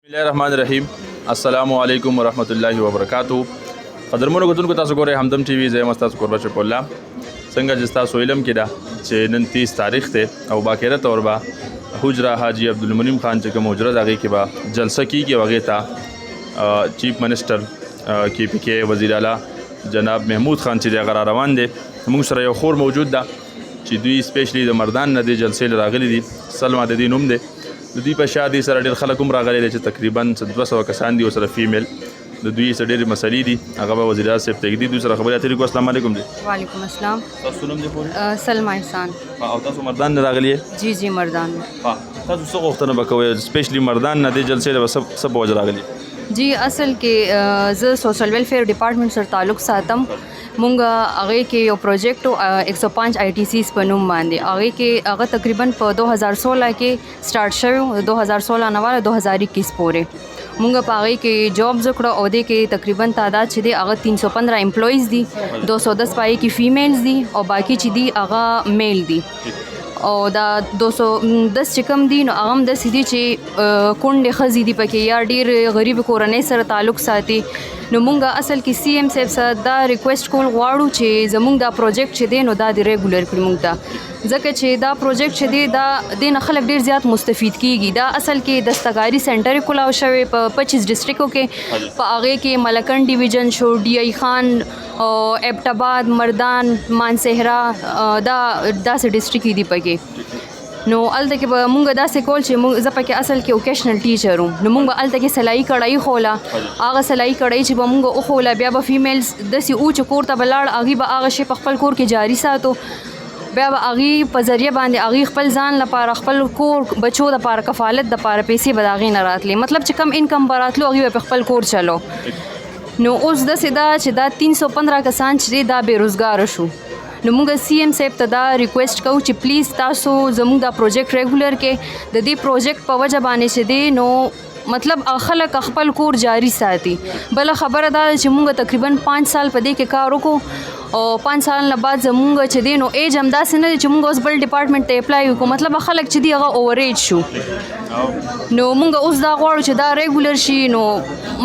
الله الرحمن الرحیم السلام علیکم ورحمۃ اللہ وبرکاتہ. قدرمنو کتونکو تاسو ګورئ همدم ټي وي. زه یم ستاسو کوربه شفیع الله. څنګه چې ستاسو علم کې ده چې نن 30 تاریخ ته او باقاعده طور به حجره حاجی عبدالمنیم خان چې کوم حجره د هغې کې به جلسه کېږي او هغې ته چیف منسټر KPK وزیر اعلی جناب محمود خان چې دی هغه را روان دی. موږ سره یو خور موجود ده چې دوی سپیشلی د مردان نه دې جلسې راغلي دي. سلما د دې نوم دی. د دوی په شا دي سره ډېر خلک هم راغلي دي چې تقریبا 200 کسان دي ورسره فیمیل. د دوی سره ډېرې مسلې دي هغه به وزیر اعظم صاحب ته ږدي. دوی سره خبرې اترې کوو. السلام علیکم دی. وعلیکم السلام. تاسو نوم دی پورې؟ سلما احسان. او تاسو مردان نه راغلي یې؟ جی مردان. تاسو څه غوښتنه به کوئ سپیشلی مردان نه دې جلسې له څه په وجه راغلي؟ جی اصل کې زه سوشل ویلفیر ډپارټمنټ سره تعلق ساتم. مونږ هغې کې یو پروجیکټ 105 ITCs په نوم باندې هغې کې هغه تقریبا په 2016 کې سٹارټ شوی. 2016 نه والا 2021 پورې مونږ په هغې کې جابز وکړه او دې کې تقریبا تعداد چې دی هغه 315 امپلویز دي. 210 په هغې کې فیمیلز دي او باقي چې دي هغه میل دي. او دا 210 چې کوم دي نو هغه هم داسې دي چې کونډې ښځې دي پکې یا ډېر غریب کورنۍ سره تعلق ساتي. نو مونږ اصل کې CM صاحب سره دا ریکویسټ کول غواړو چې زمونږ دا پروجیکټ چې دی نو دا د ریګولر کړي مونږ ته. ځکه چې دا پروجیکټ چې دی دا دې نه خلک ډېر زیات مستفید کیږي. دا اصل کې دستکاري سنټر کلاو شوی په 25 ډسټریکو کې. په هغې کې ملکن ډیویژن شو، DI خان او ایبټ مردان مانسهرا دا داسې ډسټریک دي پکې. نو هلته کې به مونږ داسې کول چې مونږ زه پکې اصل کې اوکیشنل ټیچر وم. نو مونږ به هلته کې سلایي کړایي خوله. هغه سلایي کړایي چې به مونږ وښوله بیا به فیمیلز داسې و چې کور ته به لاړ هغوی به هغه شی په خپل کور کې جاري ساتو. بیا به هغې په ذریعه باندې هغوی خپل ځان لپاره خپل کور بچو دپاره کفالت دپاره پیسې به د هغې نه راتلې. مطلب چې کم انکم به راتلو هغوی به په خپل کور چلو. نو اوس داسې ده چې دا 315 کسان چې دی دا بېروزګاره شو. نو مونږ CM صاحب ته دا ریکویسټ کوو چې پلیز تاسو زموږ دا پروجیکټ ریګولر کې د دې پروجیکټ په وجه باندې چې دی نو مطلب خلک خپل کور جاري ساتي. بله خبره دا چې مونږ تقریبا 5 سال په دې کې کار وکړو او 5 سال نه بعد زمونږ چې دی نو ایج هم داسې نه دی چې مونږ اوس بل ډپارټمنټ ته اپلای وکړو. مطلب خلک چې دی هغه اوور ایج شو. نو مونږ اوس دا غواړو چې دا ریګولر شي. نو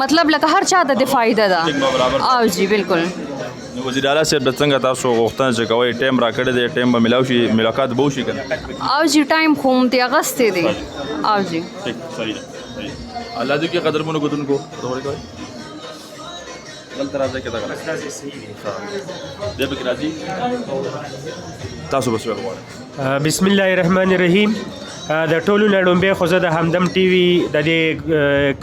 مطلب لکه هر چا ته د فایده ده. او جی بالکل. نو وزیر اعلی صاحب د څنګه تاسو غوښتنه چې کوئ ټایم راکړی دی ټایم به ملاو شي ملاقات به وشي که نه؟ او جی ټایم خو اگست دی. او جی صحیح ده. الله دې کې قدرمنو کتونکو خبرې کوئ دلته راځئ که دغه صحیح دی دی پکې راځي تاسو بس وغواړئ. بسم الله الرحمن الرحیم. د ټولو نه لومبۍ خو زه د همدم ټي وي د دې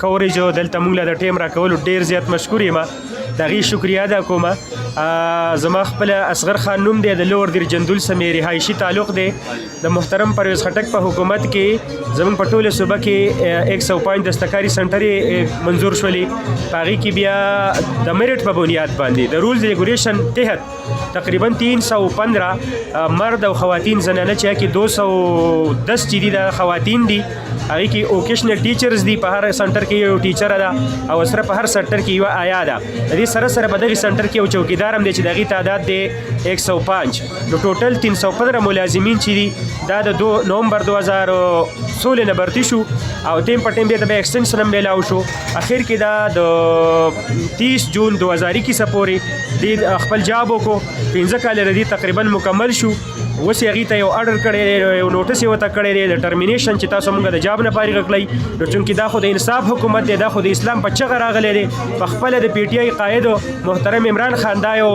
کوریج او دلته موږ له د ټیم راکولو ډېر زیات مشکور یم. د هغې شکریه ادا کوم. زما خپله اصغر خان نوم دی. د لور دیر جندول سمې رهایشي تعلق دی. د محترم پرویز خټک په حکومت کې زموږ په ټوله صوبه کې 105 دستکاري سنټرې منظور شولې. په هغې کې بیا د میرټ په بنیاد باندې د رولز ریګولیشن تحت تقریبا 315 مرد او خواتین زنانه چې کې 210 چې دي د خواتین دي. هغې کې اوکیشنل ټیچرز دي. په هر سنټر کې یو ټیچره ده او سره په هر سنټر کې یوه آیا ده. د دې سره سره په دغې سنټر کې یو چوکیدار هم دی چې د هغې تعداد دی 105. نو ټوټل 315 ملازمین چې دي دا د نومبر 2016 نه برتي شو او ټیم په ټیم بیا ته بیا ایکسټنشن هم میلاو شو. اخر کې دا د 30 جون 2021 پورې دې خپل جاب وکړو. 15 کال ردي تقریبا مکمل شو. اوس یې هغې ته یو اډر کړی دی یو نوټس یې ورته کړی دی د ټرمینیشن چې تاسو مونږ د جاب نه فارغه کړئ. نو چونکې دا خو د انصاف حکومت دی دا خو د اسلام په چغه راغلی دی. په خپله د PTI قاید محترم عمران خان دا یو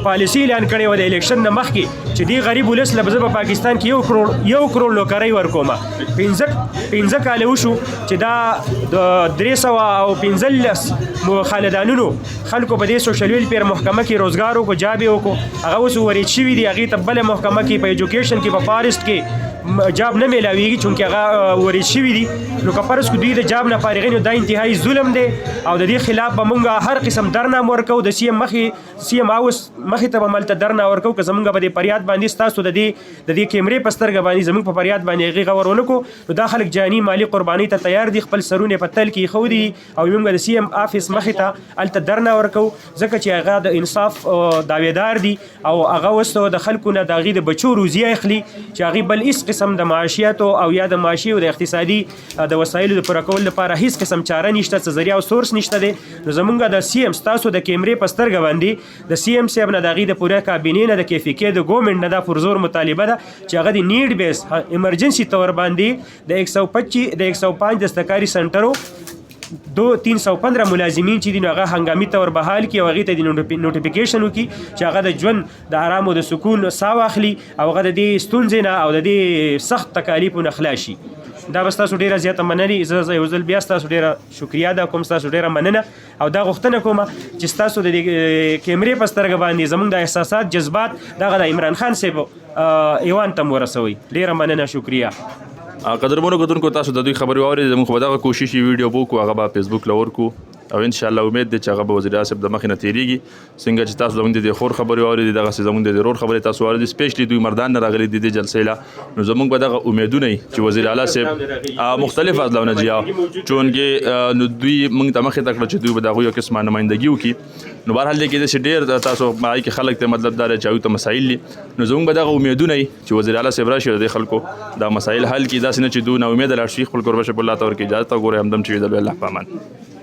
پالیسي اعلان کړې وه د الیکشن نه مخکې چې دې غریب ولس له به زه په پاکستان کې 1 کروڑ نوکرۍ ورکوم. 15 کاله وشو چې دا د 315 خاندانونو خلکو په دې سوشل ویلفیر محکمه کې روزګار وکړو جاب یې وکړو. هغه اوس ورید شوي دي. هغې ته بله محکمه کې په ایجوکیشن کې په فارسټ کې جاب نه میلاویږي چونکې هغه ورید شوي دي. نو که فرض کړو دوی د جاب نه فارغین نو دا انتهایی ظلم دی او د دې خلاف به مونږ هر قسم درنه ورکوو. د CM هاوس مخې ته به ملته درنه ورکوو که زمونږ به د فریاد باندې ستاسو د دې کیمرې په سترګه باندې زمونږ په فریاد باندې هغې غور ونه کړو. نو دا خلک جاني مالي قربانۍ ته تیار دي. خپل سرونه په تل کې ایښودي او موږ د CM آفس مخې ته هلته درنه ورکوو ځکه چې هغه د انصاف دعویدار دي او هغه اوس د خلکو نه د هغې د بچو روزي اخلي چې هغې بل هېڅ قسم د معاشیاتو او یا د معاشي او د اقتصادي د وسایلو د پوره کولو لپاره هیڅ قسم چاره نشته، څه ذریعه او سورس نشته دی. نو زمونږ د سی ام ستاسو د کیمرې په سترګه باندې د سی ام صاحب نه د هغې د پوره کابینې نه د کیفیکې د ګورنمنټ نه دا پرزور مطالبه ده چې هغه د نیډ بیس ایمرجنسي طور باندې د 125 د 105 دستکاري سنټرو 315 ملازمین چې دي نو هغه هنګامي طور بحال کړي او هغې ته د نوټیفیکیشن وکړي چې هغه د ژوند د آرام او د سکون ساه واخلي او هغه د دې ستونزې نه او د دې سخت تکالیفو نه خلاص شي. دا به ستاسو ډېره زیاته مننې. زه یو ځل بیا ستاسو ډېره شکریه ادا کوم، ستاسو ډېره مننه او دا غوښتنه کوم چې ستاسو د کیمرې په سترګه باندې زموږ د احساسات جذبات دغه د عمران خان صاحب ایوان ته ورسوئ. ډېره مننه، شکریه. قدرمنو کتونکو تاسو د دوی خبرې واورئ. زموږ به دغه کوشش ویډیو وکړو، هغه به فیسبوک له ورکو او ان شاء الله امید دی چې هغه به وزیر اعظم صاحب د مخې نه تېرېږي. څنګه چې تاسو زموږ د خور خبرې واورئ دغسې زموږ د رور خبرې تاسو واورئ، سپیشلی دوی مردان نه راغلي دي دې جلسې له. نو زموږ به دغه امیدونه وي چې وزیر اعلی صاحب مختلف اضلاعونه چې چونکې نو دوی موږ ته مخې ته کړه چې دوی به د هغوی یو قسمه نمایندګي وکړي. نو بهرحال دی کېدای شي ډېر تاسو هغې کې خلک ته مطلب دا دی چې هغوی ته مسایل دي. نو زموږ به دغه امیدونه وي چې وزیر اعلی صاحب راشي او د دې خلکو دا مسایل حل کړي، داسې نه چې دوی نا امیده لاړ شي. خپل کوربه شپ الله ته ورکړي. اجازه ته وګورئ. همدم ټي وي د الله په امان.